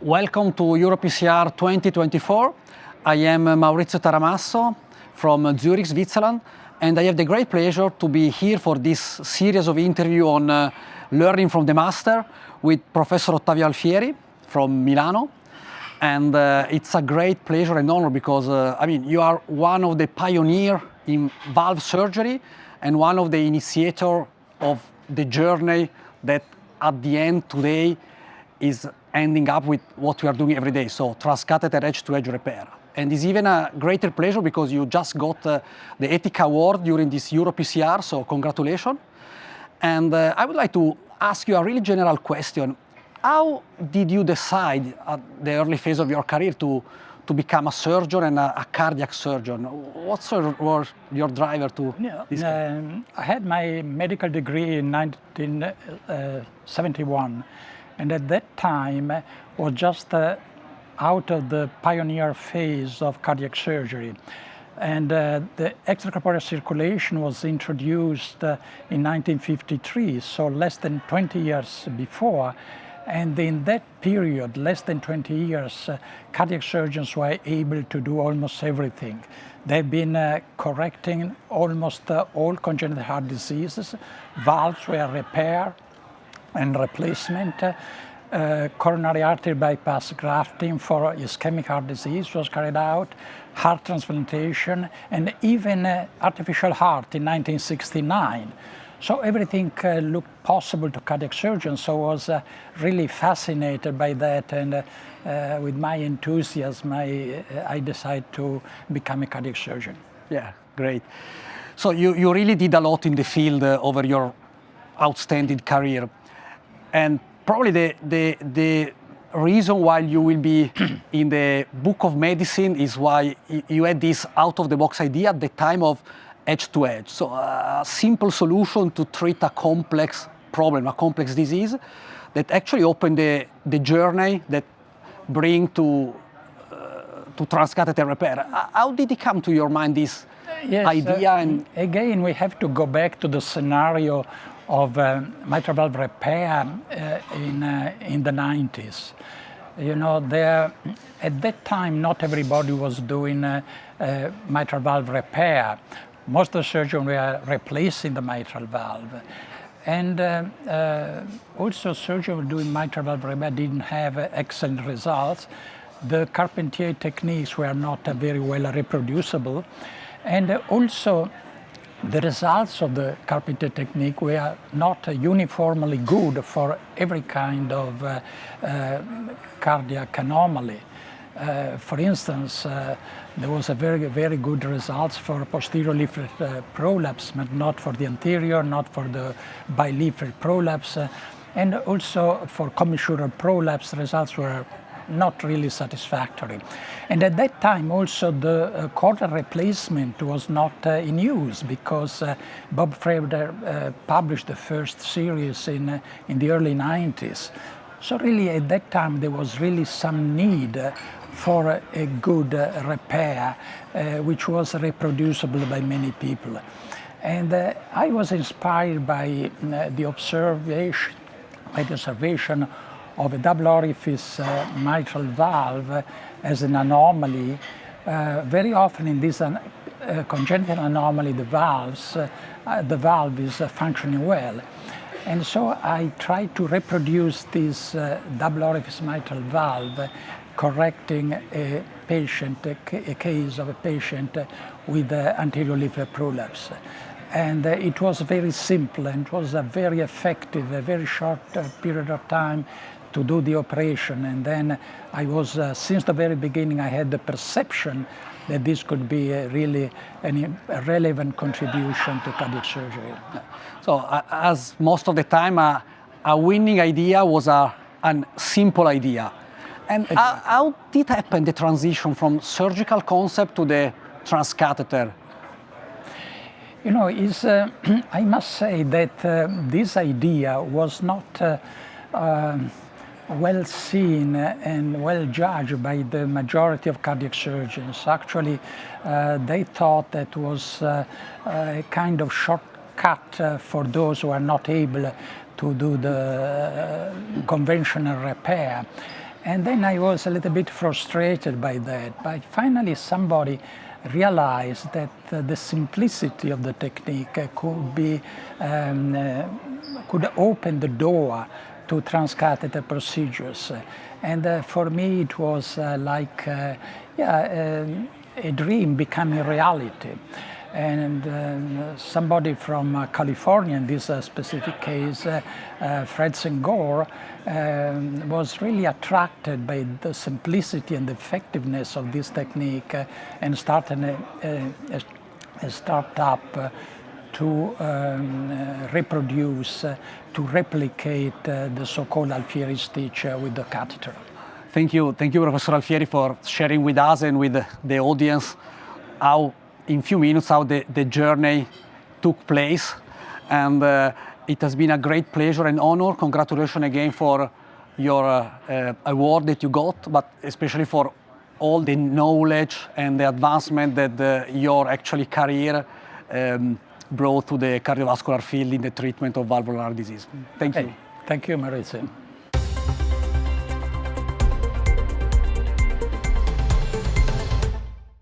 Welcome to EuroPCR 2024. I am Maurizio Taramasso from Zurich, Switzerland, and I have the great pleasure to be here for this series of interviews on learning from the master with Professor Ottavio Alfieri from Milano. And it's a great pleasure and honor because, you are one of the pioneers in valve surgery and one of the initiators of the journey that at the end today is ending up with what we are doing every day, so transcatheter edge-to-edge repair. And it's even a greater pleasure because you just got the Ethica Award during this EuroPCR, so congratulations. And I would like to ask you a really general question. How did you decide at the early phase of your career to become a surgeon and a cardiac surgeon? What was your driver to this? I had my medical degree in 1971. And at that time, was just out of the pioneer phase of cardiac surgery. And the extracorporeal circulation was introduced in 1953, so less than 20 years before. And in that period, less than 20 years, cardiac surgeons were able to do almost everything. They've been correcting almost all congenital heart diseases. Valves were repaired and replacement. Coronary artery bypass grafting for ischemic heart disease was carried out, heart transplantation, and even artificial heart in 1969. So everything looked possible to cardiac surgeons, so I was really fascinated by that, and with my enthusiasm, I decided to become a cardiac surgeon. Yeah, great. So you really did a lot in the field over your outstanding career. And probably the reason why you will be in the book of medicine is why you had this out-of-the-box idea at the time of edge-to-edge. So a simple solution to treat a complex problem, a complex disease, that actually opened the journey that bring to transcatheter repair. How did it come to your mind, this idea? And again, we have to go back to the scenario of mitral valve repair in the 90s. You know, at that time, not everybody was doing mitral valve repair. Most of the surgeons were replacing the mitral valve. And also surgeons doing mitral valve repair didn't have excellent results. The Carpentier techniques were not very well reproducible. And also, the results of the Carpentier technique were not uniformly good for every kind of cardiac anomaly. For instance, there was a very good results for posterior leaflet prolapse, but not for the anterior, not for the bileaflet prolapse, and also for commissural prolapse, results were not really satisfactory. And at that time also the chordal replacement was not in use because Bob Fraser published the first series in the early 90s. So really at that time there was really some need for a good repair which was reproducible by many people. And I was inspired by the observation of a double orifice mitral valve as an anomaly. Very often in this congenital anomaly, the valve is functioning well. And so I tried to reproduce this double orifice mitral valve, correcting a case of a patient with anterior leaflet prolapse. And it was very simple and it was very effective, a very short period of time to do the operation. And then I was, since the very beginning, I had the perception that this could be really a relevant contribution to cardiac surgery. So as most of the time, a winning idea was a simple idea. And how did happen the transition from surgical concept to the transcatheter? You know, I must say that this idea was not well seen and well judged by the majority of cardiac surgeons. Actually, they thought that was a kind of shortcut for those who are not able to do the conventional repair. And then I was a little bit frustrated by that. But finally somebody realized that the simplicity of the technique could open the door to transcatheter procedures. And for me it was like a dream becoming reality. And somebody from California, in this specific case, Fred Sengor, was really attracted by the simplicity and effectiveness of this technique and started a startup to reproduce, to replicate the so-called Alfieri stitch with the catheter. Thank you, Professor Alfieri, for sharing with us and with the audience in few minutes how the journey took place. And it has been a great pleasure and honor. Congratulations again for your award that you got, but especially for all the knowledge and the advancement that your actually career brought to the cardiovascular field in the treatment of valvular disease. Thank you. Thank you, Maurizio.